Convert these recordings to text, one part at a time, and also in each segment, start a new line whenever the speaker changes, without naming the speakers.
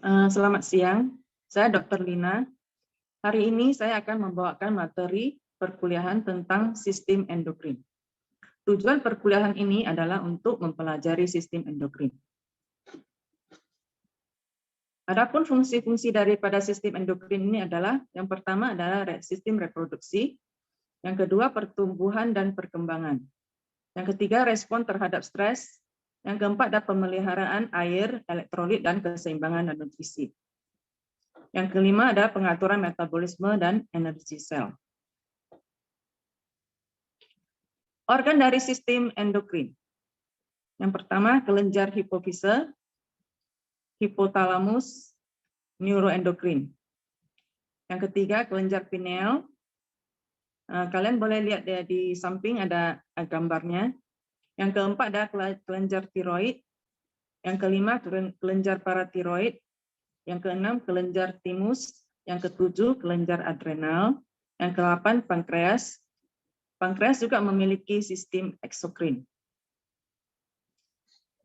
Selamat siang, saya Dr. Lina. Hari ini saya akan membawakan materi perkuliahan tentang sistem endokrin. Tujuan perkuliahan ini adalah untuk mempelajari sistem endokrin. Adapun fungsi-fungsi daripada sistem endokrin ini adalah, yang pertama adalah sistem reproduksi, yang kedua pertumbuhan dan perkembangan, yang ketiga respon terhadap stres, yang keempat adalah pemeliharaan air, elektrolit, dan keseimbangan dan nutrisi. Yang kelima adalah pengaturan metabolisme dan energi sel. Organ dari sistem endokrin. Yang pertama, kelenjar hipofise, hipotalamus, neuroendokrin. Yang ketiga, kelenjar pineal. Kalian boleh lihat di samping ada gambarnya. Yang keempat adalah kelenjar tiroid. Yang kelima, kelenjar paratiroid. Yang keenam, kelenjar timus. Yang ketujuh, kelenjar adrenal. Yang kedelapan, pankreas. Pankreas juga memiliki sistem eksokrin.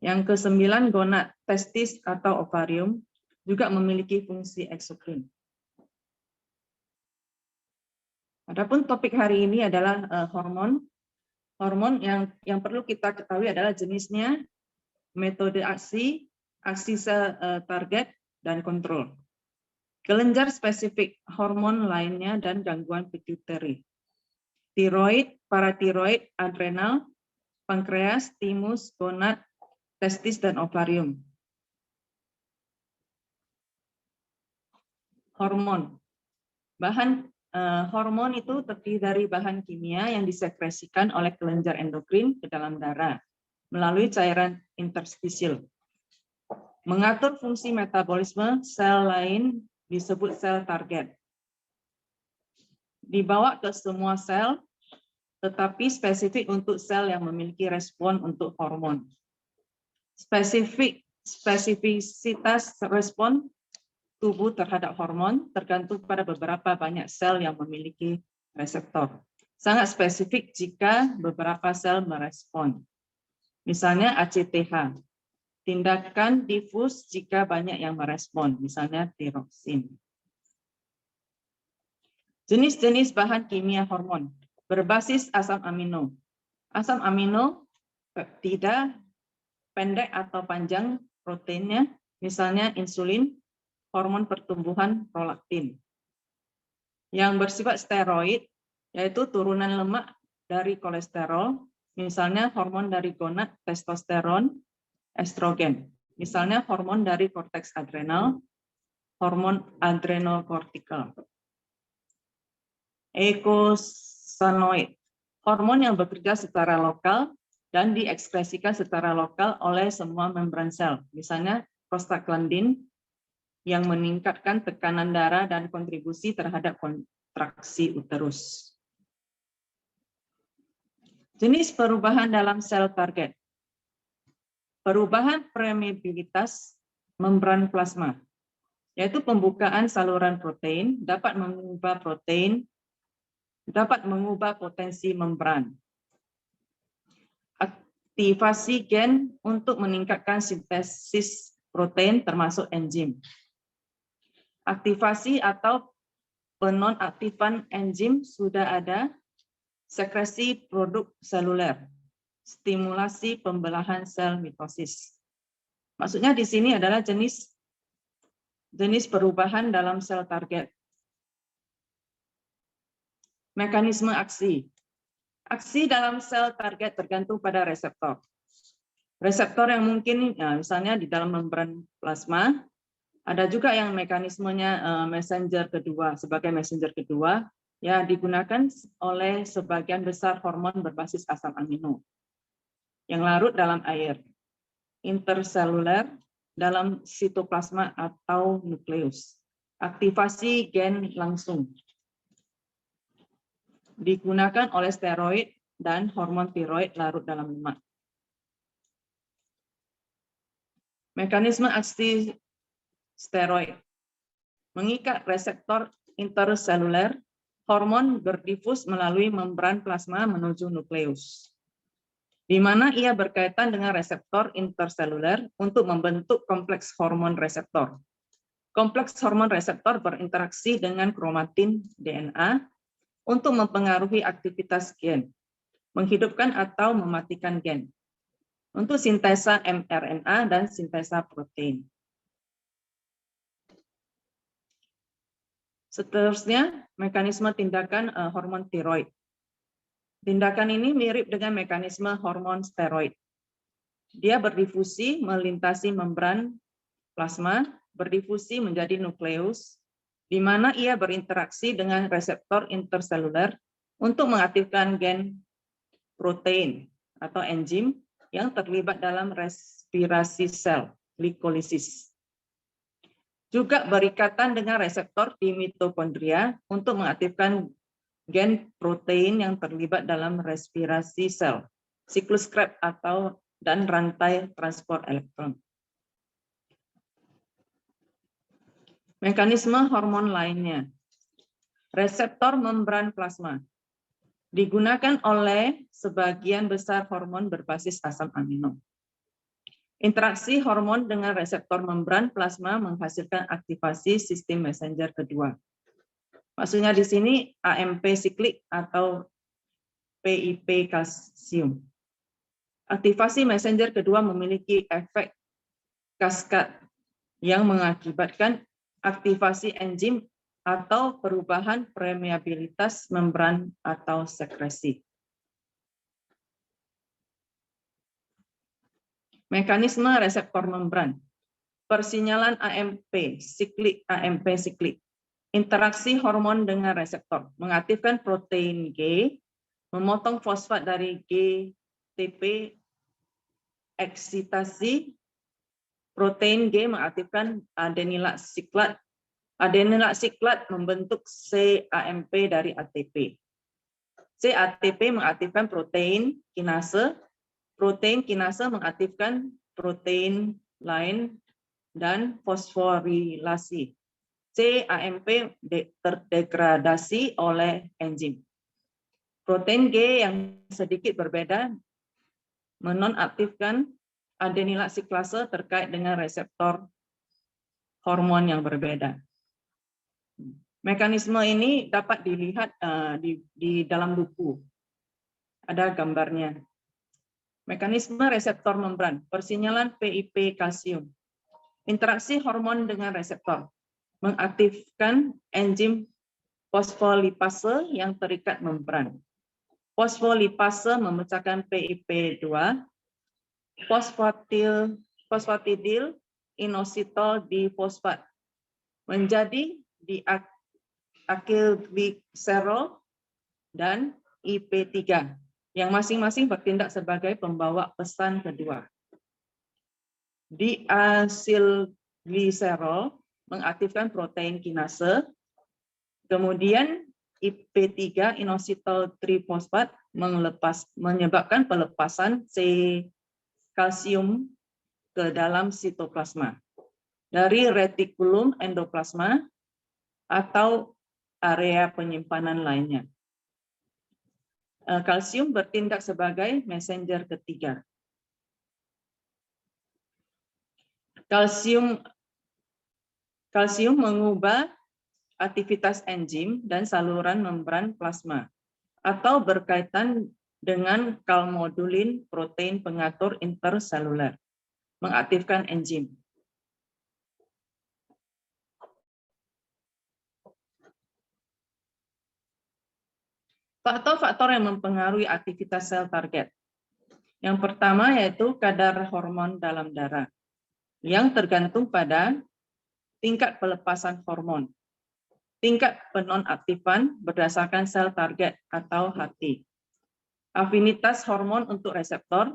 Yang kesembilan, gonad, testis atau ovarium, juga memiliki fungsi eksokrin. Adapun topik hari ini adalah hormon. Hormon yang perlu kita ketahui adalah jenisnya, metode aksi sel target, dan kontrol. Kelenjar spesifik hormon lainnya dan gangguan pituitary. Tiroid, paratiroid, adrenal, pankreas, timus, gonad, testis, dan ovarium. Hormon. Hormon itu terdiri dari bahan kimia yang disekresikan oleh kelenjar endokrin ke dalam darah melalui cairan interstisial. Mengatur fungsi metabolisme sel lain disebut sel target. Dibawa ke semua sel, tetapi spesifik untuk sel yang memiliki respon untuk hormon. Spesifisitas respon tubuh terhadap hormon tergantung pada beberapa banyak sel yang memiliki reseptor. Sangat spesifik jika beberapa sel merespon. Misalnya ACTH. Tindakan difus jika banyak yang merespon, misalnya tiroksin. Jenis-jenis bahan kimia hormon berbasis asam amino. Asam amino peptida, pendek atau panjang proteinnya, misalnya insulin, hormon pertumbuhan prolaktin. Yang bersifat steroid, yaitu turunan lemak dari kolesterol, misalnya hormon dari gonad, testosteron, estrogen. Misalnya hormon dari korteks adrenal, hormon adrenokortikal. Eicosanoid, hormon yang bekerja secara lokal dan diekspresikan secara lokal oleh semua membran sel, misalnya prostaglandin yang meningkatkan tekanan darah dan kontribusi terhadap kontraksi uterus. Jenis perubahan dalam sel target. Perubahan permeabilitas membran plasma, yaitu pembukaan saluran protein dapat mengubah potensi membran. Aktivasi gen untuk meningkatkan sintesis protein termasuk enzim. Aktivasi atau penonaktifan enzim sudah ada, sekresi produk seluler, stimulasi pembelahan sel mitosis. Maksudnya di sini adalah jenis perubahan dalam sel target. Mekanisme aksi. Aksi dalam sel target tergantung pada reseptor. Reseptor yang mungkin, misalnya di dalam membran plasma, ada juga yang mekanismenya messenger kedua, sebagai messenger kedua, ya digunakan oleh sebagian besar hormon berbasis asam amino yang larut dalam air, interseluler, dalam sitoplasma atau nukleus. Aktivasi gen langsung digunakan oleh steroid dan hormon tiroid larut dalam lemak. Mekanisme aksi steroid. Mengikat reseptor interseluler, hormon berdifus melalui membran plasma menuju nukleus, di mana ia berkaitan dengan reseptor interseluler untuk membentuk kompleks hormon reseptor. Kompleks hormon reseptor berinteraksi dengan kromatin DNA untuk mempengaruhi aktivitas gen, menghidupkan atau mematikan gen, untuk sintesa mRNA dan sintesa protein. Seterusnya, mekanisme tindakan hormon tiroid. Tindakan ini mirip dengan mekanisme hormon steroid. Dia berdifusi melintasi membran plasma, berdifusi menjadi nukleus, di mana ia berinteraksi dengan reseptor interseluler untuk mengaktifkan gen protein atau enzim yang terlibat dalam respirasi sel, glikolisis. Juga berikatan dengan reseptor di mitokondria untuk mengaktifkan gen protein yang terlibat dalam respirasi sel, siklus Krebs dan rantai transport elektron. Mekanisme hormon lainnya. Reseptor membran plasma digunakan oleh sebagian besar hormon berbasis asam amino. Interaksi hormon dengan reseptor membran plasma menghasilkan aktivasi sistem messenger kedua. Maksudnya di sini AMP siklik atau PIP kalsium. Aktivasi messenger kedua memiliki efek kaskad yang mengakibatkan aktivasi enzim atau perubahan permeabilitas membran atau sekresi. Mekanisme reseptor membran. Persinyalan AMP siklik. Interaksi hormon dengan reseptor. Mengaktifkan protein G, memotong fosfat dari GTP eksitasi. Protein G mengaktifkan adenilat siklat. Adenilat siklat membentuk CAMP dari ATP. CATP mengaktifkan protein kinase. Protein kinase mengaktifkan protein lain dan fosforilasi. CAMP terdegradasi oleh enzim. Protein G yang sedikit berbeda menonaktifkan adenilat siklase terkait dengan reseptor hormon yang berbeda. Mekanisme ini dapat dilihat di dalam buku. Ada gambarnya. Mekanisme reseptor membran, persinyalan PIP kalsium. Interaksi hormon dengan reseptor, mengaktifkan enzim fosfolipase yang terikat membran. Fosfolipase memecahkan PIP2, fosfatidil inositol difosfat menjadi diakilgliserol dan IP3 yang masing-masing bertindak sebagai pembawa pesan kedua. Diasilgliserol mengaktifkan protein kinase, kemudian IP3 inositol trifosfat menyebabkan pelepasan kalsium ke dalam sitoplasma dari retikulum endoplasma atau area penyimpanan lainnya. Kalsium bertindak sebagai messenger ketiga. Kalsium mengubah aktivitas enzim dan saluran membran plasma atau berkaitan dengan kalmodulin protein pengatur interseluler, mengaktifkan enzim. Faktor-faktor yang mempengaruhi aktivitas sel target. Yang pertama yaitu kadar hormon dalam darah, yang tergantung pada tingkat pelepasan hormon, tingkat penonaktifan berdasarkan sel target atau HT, afinitas hormon untuk reseptor.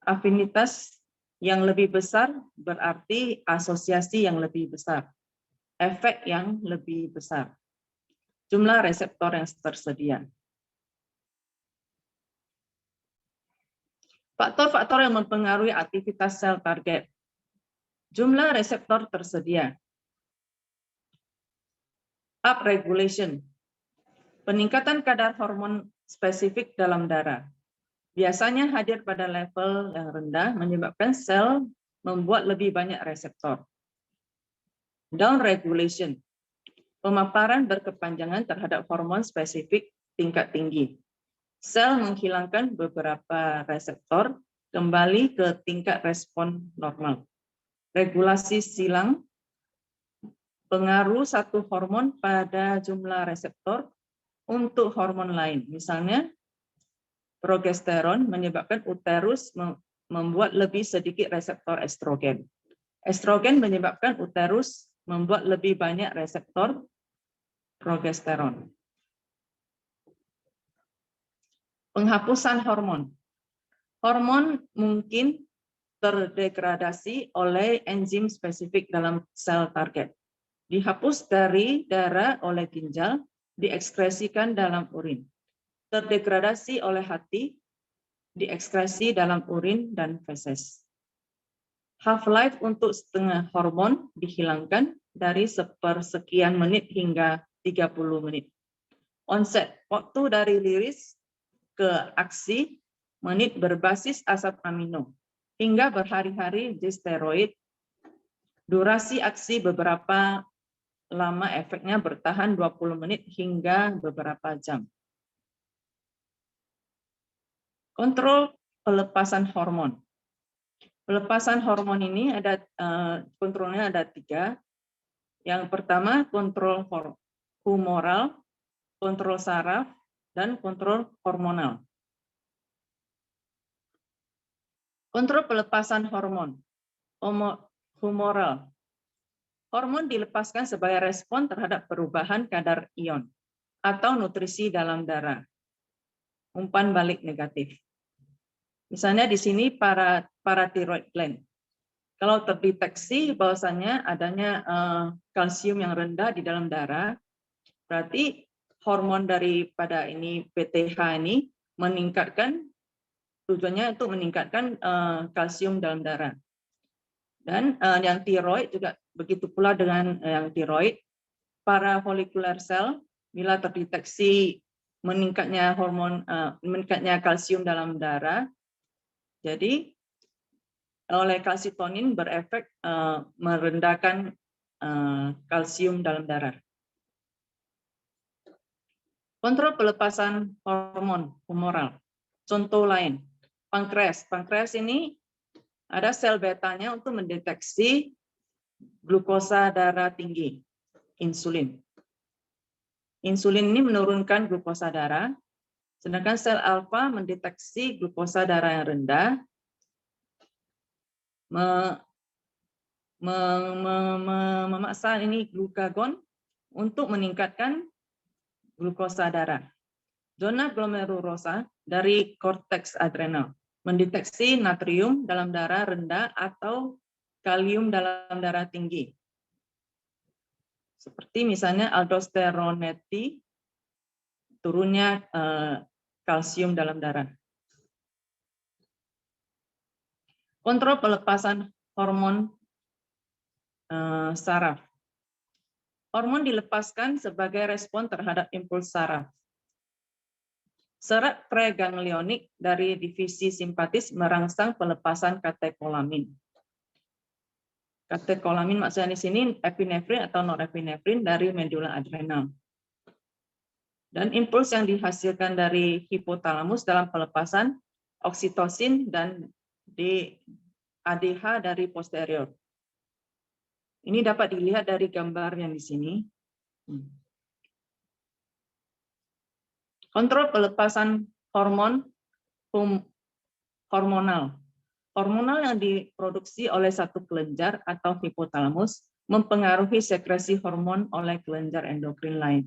Afinitas yang lebih besar berarti asosiasi yang lebih besar, efek yang lebih besar, jumlah reseptor yang tersedia. Faktor-faktor yang mempengaruhi aktivitas sel target. Jumlah reseptor tersedia. Upregulation. Peningkatan kadar hormon spesifik dalam darah. Biasanya hadir pada level yang rendah menyebabkan sel membuat lebih banyak reseptor. Down regulation, pemaparan berkepanjangan terhadap hormon spesifik tingkat tinggi. Sel menghilangkan beberapa reseptor, kembali ke tingkat respon normal. Regulasi silang, pengaruh satu hormon pada jumlah reseptor untuk hormon lain. Misalnya, progesteron menyebabkan uterus membuat lebih sedikit reseptor estrogen. Estrogen menyebabkan uterus membuat lebih banyak reseptor progesteron. Penghapusan hormon. Hormon mungkin terdegradasi oleh enzim spesifik dalam sel target. Dihapus dari darah oleh ginjal, diekskresikan dalam urin. Terdegradasi oleh hati, diekskresi dalam urin dan feses. Half-life untuk setengah hormon dihilangkan dari sepersekian menit hingga 30 menit. Onset, waktu dari liris ke aksi, menit berbasis asam amino, hingga berhari-hari di steroid. Durasi aksi beberapa lama, efeknya bertahan 20 menit hingga beberapa jam. Kontrol pelepasan hormon. Pelepasan hormon ini ada kontrolnya ada 3. Yang pertama kontrol humoral, kontrol saraf, dan kontrol hormonal. Kontrol pelepasan hormon. Humoral. Hormon dilepaskan sebagai respon terhadap perubahan kadar ion atau nutrisi dalam darah. Umpan balik negatif. Misalnya di sini parathyroid gland. Kalau terdeteksi bahwasannya adanya kalsium yang rendah di dalam darah, berarti hormon daripada ini PTH ini meningkatkan, tujuannya untuk meningkatkan kalsium dalam darah. Dan yang tiroid juga begitu pula dengan yang tiroid. Para folikular sel bila terdeteksi meningkatnya meningkatnya kalsium dalam darah, jadi oleh kalsitonin berefek merendahkan kalsium dalam darah. Kontrol pelepasan hormon humoral. Contoh lain, pankreas. Pankreas ini ada sel betanya untuk mendeteksi glukosa darah tinggi, insulin. Insulin ini menurunkan glukosa darah, sedangkan sel alfa mendeteksi glukosa darah yang rendah, memaksa ini glukagon untuk meningkatkan glukosa darah. Zona glomerulosa dari korteks adrenal mendeteksi natrium dalam darah rendah atau kalium dalam darah tinggi. Seperti misalnya aldosteroneti, turunnya kalsium dalam darah. Kontrol pelepasan hormon saraf. Hormon dilepaskan sebagai respon terhadap impuls saraf. Serat preganglionik dari divisi simpatis merangsang pelepasan katekolamin. Katekolamin maksudnya di sini epinefrin atau norepinefrin dari medula adrenal. Dan impuls yang dihasilkan dari hipotalamus dalam pelepasan oksitosin dan ADH dari posterior. Ini dapat dilihat dari gambar yang di sini. Kontrol pelepasan hormonal. Hormonal yang diproduksi oleh satu kelenjar atau hipotalamus mempengaruhi sekresi hormon oleh kelenjar endokrin lain.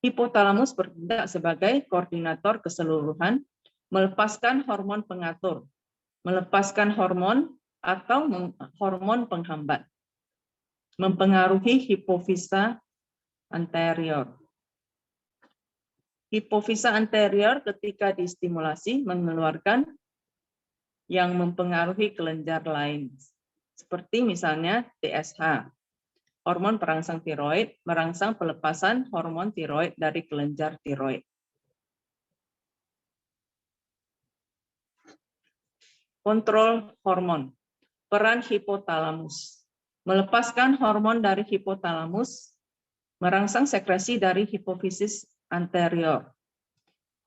Hipotalamus bertindak sebagai koordinator keseluruhan, melepaskan hormon pengatur, melepaskan hormon atau hormon penghambat, mempengaruhi hipofisa anterior. Hipofisa anterior ketika distimulasi mengeluarkan yang mempengaruhi kelenjar lain, seperti misalnya TSH, hormon perangsang tiroid, merangsang pelepasan hormon tiroid dari kelenjar tiroid. Kontrol hormon, peran hipotalamus, melepaskan hormon dari hipotalamus, merangsang sekresi dari hipofisis anterior.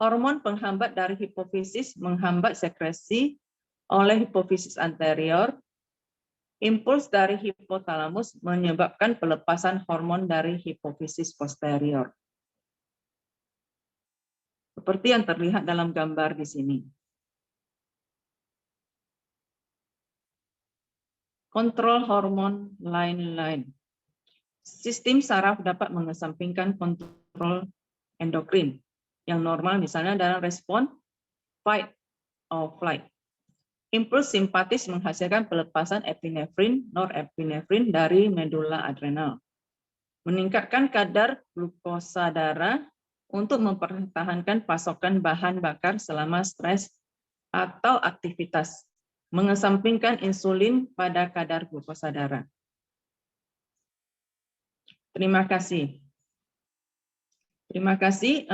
Hormon penghambat dari hipofisis menghambat sekresi oleh hipofisis anterior. Impuls dari hipotalamus menyebabkan pelepasan hormon dari hipofisis posterior. Seperti yang terlihat dalam gambar di sini. Kontrol hormon lain-lain. Sistem saraf dapat mengesampingkan kontrol endokrin yang normal, misalnya dalam respon fight or flight. Impuls simpatis menghasilkan pelepasan epinefrin, norepinefrin dari medula adrenal. Meningkatkan kadar glukosa darah untuk mempertahankan pasokan bahan bakar selama stres atau aktivitas. Mengesampingkan insulin pada kadar glukosa darah. Terima kasih. Terima kasih.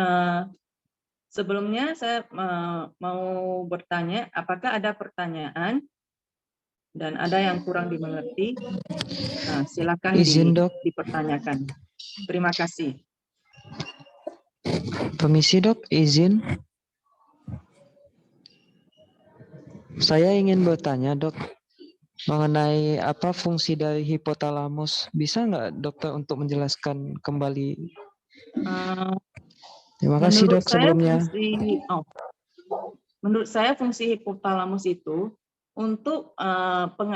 Sebelumnya saya mau bertanya, apakah ada pertanyaan dan ada yang kurang dimengerti? Nah, silakan
Izin, Dok.
dipertanyakan. Terima kasih.
Permisi, Dok, izin. Saya ingin bertanya, Dok, mengenai apa fungsi dari hipotalamus. Bisa nggak dokter untuk menjelaskan kembali? Terima kasih, Dok, sebelumnya.
Menurut saya fungsi hipotalamus itu untuk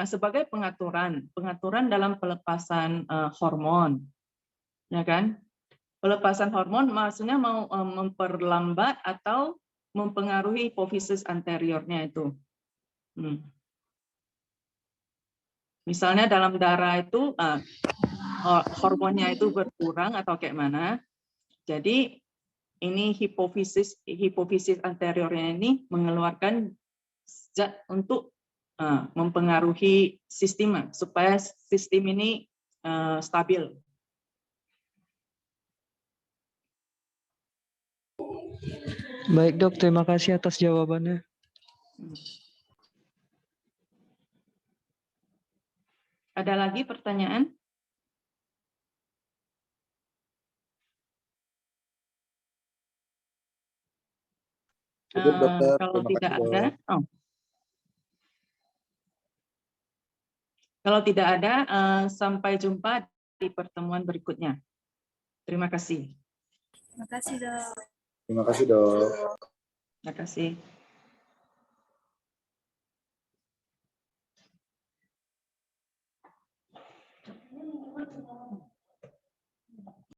sebagai pengaturan dalam pelepasan hormon, ya kan? Pelepasan hormon maksudnya mau memperlambat atau mempengaruhi hipofisis anteriornya itu. Misalnya dalam darah itu hormonnya itu berkurang atau kayak mana. Jadi ini hipofisis anteriornya ini mengeluarkan zat untuk mempengaruhi sistem supaya sistem ini stabil.
Baik, Dok, terima kasih atas jawabannya.
Ada lagi pertanyaan? Kalau tidak ada, kalau tidak ada, sampai jumpa di pertemuan berikutnya. Terima kasih.
Terima kasih, Dok.
Terima kasih, Dok.
Terima kasih.